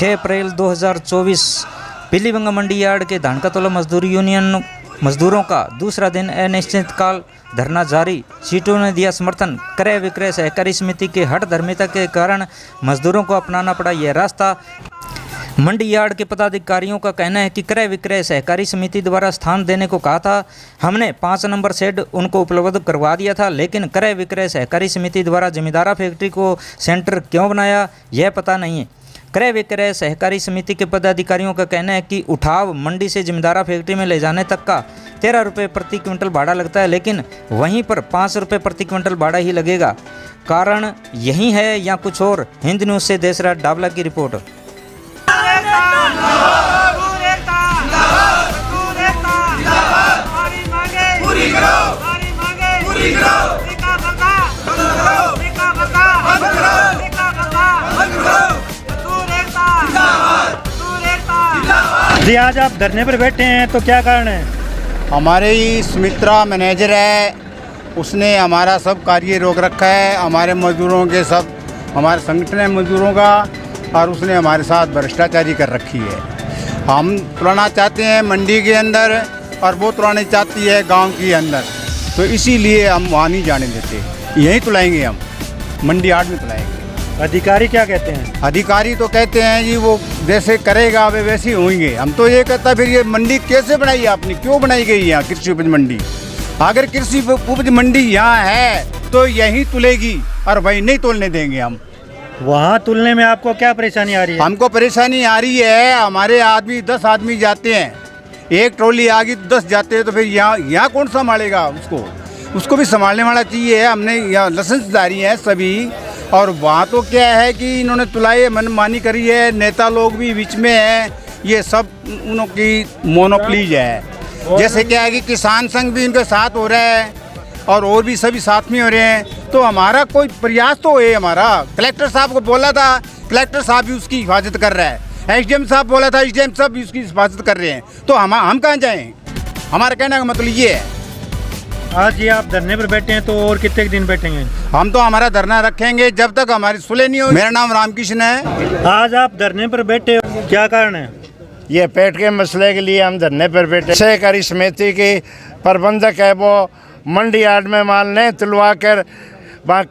6 अप्रैल 2024 पीलीभंगा मंडी yard के धान का तोला मजदूर यूनियन मजदूरों का दूसरा दिन अनिश्चितकाल धरना जारी। सीटों ने दिया समर्थन। क्रय विक्रय सहकारी समिति के हठ धर्मिता के कारण मजदूरों को अपनाना पड़ा यह रास्ता। मंडी यार्ड के पदाधिकारियों का कहना है कि क्रय विक्रय सहकारी समिति द्वारा स्थान देने को कहा था। हमने 5 नंबर शेड उनको उपलब्ध करवा दिया था, लेकिन क्रय विक्रय सहकारी समिति द्वारा जमींदारा फैक्ट्री को सेंटर क्यों बनाया यह पता नहीं है। क्रय विक्रय सहकारी समिति के पदाधिकारियों का कहना है कि उठाव मंडी से जमींदारा फैक्ट्री में ले जाने तक का 13 रुपये प्रति क्विंटल भाड़ा लगता है, लेकिन वहीं पर 5 रुपये प्रति क्विंटल भाड़ा ही लगेगा। कारण यही है या कुछ और? हिंद न्यूज़ से देशराज डावला की रिपोर्ट। जी, आज आप धरने पर बैठे हैं तो क्या कारण है? हमारे ही सुमित्रा मैनेजर है, उसने हमारा सब कार्य रोक रखा है। हमारे मजदूरों के सब, हमारे संगठन है मजदूरों का, और उसने हमारे साथ भ्रष्टाचारी कर रखी है। हम तुलाना चाहते हैं मंडी के अंदर और वो तुलानी चाहती है गांव के अंदर, तो इसीलिए हम वहाँ नहीं जाने देते। यहीं तुलाएंगे, हम मंडी यार्ड में तुलाएंगे। अधिकारी क्या कहते हैं? अधिकारी तो कहते हैं जी वो जैसे करेगा वे वैसे ही होंगे। हम तो ये कहता फिर ये मंडी कैसे बनाई आपने, क्यों बनाई गई यहाँ कृषि उपज मंडी? अगर कृषि उपज मंडी यहाँ है तो यहीं तुलेगी और वहीं नहीं तोलने देंगे हम। वहाँ तुलने में आपको क्या परेशानी आ रही है? हमको परेशानी आ रही है, हमारे आदमी 10 आदमी जाते हैं, एक ट्रॉली आ गई तो 10 जाते हैं, तो फिर यहाँ कौन संभालेगा उसको भी संभालने वाला चाहिए। हमने यहाँ लाइसेंसदारी है सभी, और वहाँ तो क्या है कि इन्होंने तुलाई मनमानी करी है, नेता लोग भी बीच में हैं, ये सब उनकी मोनोपोलीज है। जैसे क्या है कि किसान संघ भी इनके साथ हो रहा है और भी सभी साथ में हो रहे हैं, तो हमारा कोई प्रयास तो है। हमारा कलेक्टर साहब को बोला था, कलेक्टर साहब भी उसकी हिफाजत कर रहा है। एसडीएम साहब बोला था, एसडीएम साहब भी उसकी हिफाजत कर रहे हैं, तो हम कहाँ जाएँ? हमारा कहने का मतलब ये है। आज ये आप धरने पर बैठे हैं तो और कितने दिन बैठेंगे? हम तो हमारा धरना रखेंगे जब तक हमारी सुलह नहीं हो। मेरा नाम रामकृष्ण है। आज आप धरने पर बैठे हो, क्या कारण है? ये पेट के मसले के लिए हम धरने पर बैठे। सहकारी समिति के प्रबंधक है, वो मंडी यार्ड में माल नहीं तुलवा कर वहाँ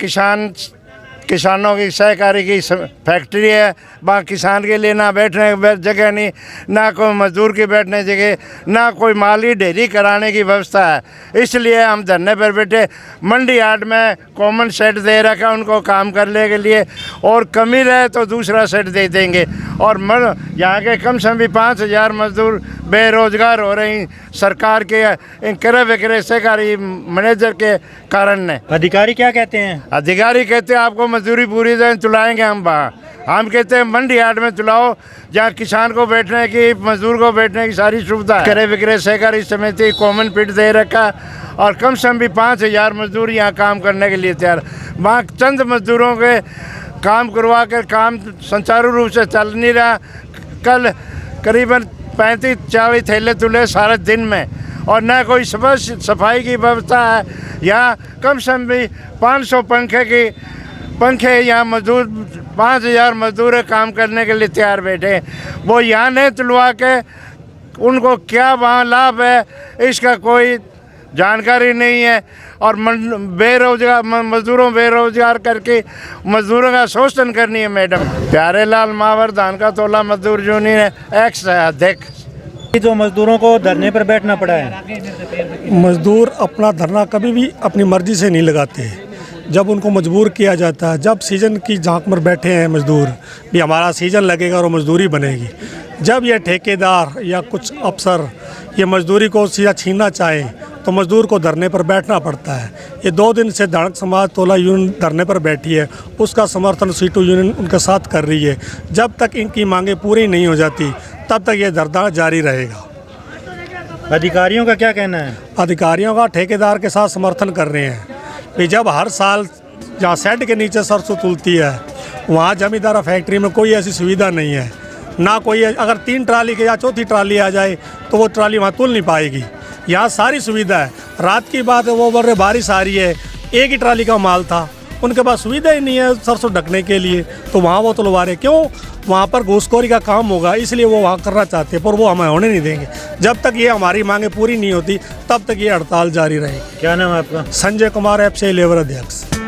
किसानों की सहकारी की फैक्ट्री है, वहाँ किसान के लिए ना बैठने की जगह नहीं, ना कोई मजदूर की बैठने जगह, ना कोई माली ढेरी कराने की व्यवस्था है। इसलिए हम धरने पर बैठे। मंडी यार्ड में कॉमन शेड दे रखा उनको काम करने के लिए, और कमी रहे तो दूसरा शेड दे देंगे। और यहाँ के कम से कम भी 5000 मजदूर बेरोजगार हो रही सरकार के इन क्रय विक्रय सहकारी मैनेजर के कारण ने। अधिकारी क्या कहते हैं? अधिकारी कहते हैं आपको मजदूरी पूरी दिन तुलाएंगे हम वहाँ। हम कहते हैं मंडी यार्ड में तुलाओ, जहाँ किसान को बैठने की, मजदूर को बैठने की सारी सुविधा है। क्रय विक्रय सहकारी समिति कॉमन पिट दे रखा, और कम से कम भी 5000 मजदूर यहाँ काम करने के लिए तैयार। वहाँ चंद मजदूरों के काम करवा कर काम सुचारू रूप से चल नहीं रहा। कल करीबन 35-40 थैले तुले सारे दिन में, और न कोई सफाई की व्यवस्था है। यहाँ कम से कम भी 500 पंखे यहाँ मजदूर 5000 मजदूर काम करने के लिए तैयार बैठे। वो यहाँ नहीं तुलवा के उनको क्या वहाँ लाभ है इसका कोई जानकारी नहीं है। और बेरोजगार मजदूरों बेरोजगार करके मजदूरों का शोषण करनी है। मैडम प्यारेलाल मावर धान का तोला मजदूर यूनियन एक्स अध्यक्ष। जो मजदूरों को धरने पर बैठना पड़ा है, मजदूर अपना धरना कभी भी अपनी मर्जी से नहीं लगाते, जब उनको मजबूर किया जाता है। जब सीज़न की झांक में बैठे हैं मजदूर भी, हमारा सीज़न लगेगा और मजदूरी बनेगी। जब ये ठेकेदार या कुछ अफसर ये मजदूरी को सीधा छीनना चाहे तो मजदूर को धरने पर बैठना पड़ता है। ये 2 दिन से धानक समाज तोला यूनियन धरने पर बैठी है, उसका समर्थन सीटू यूनियन उनके साथ कर रही है। जब तक इनकी मांगें पूरी नहीं हो जाती तब तक ये धरना जारी रहेगा। अधिकारियों का क्या कहना है? अधिकारियों का ठेकेदार के साथ समर्थन कर रहे हैं कि जब हर साल जहाँ शेड के नीचे सरसों तुलती है, वहाँ जमींदारा फैक्ट्री में कोई ऐसी सुविधा नहीं है, ना कोई। अगर 3 ट्राली के या चौथी ट्राली आ जाए तो वो ट्राली वहाँ तुल नहीं पाएगी। यहाँ सारी सुविधा है। रात की बात है, वो बोल रहे बारिश आ रही है, एक ही ट्राली का माल था, उनके पास सुविधा ही नहीं है सरसों ढकने के लिए, तो वहाँ वो तुलवा रहे। क्यों? वहाँ पर घूसखोरी का काम होगा, इसलिए वो वहाँ करना चाहते हैं, पर वो हमें होने नहीं देंगे। जब तक ये हमारी मांगें पूरी नहीं होती तब तक ये हड़ताल जारी रहेगी। क्या नाम है आपका? संजय कुमार, एफसीआई लेबर अध्यक्ष।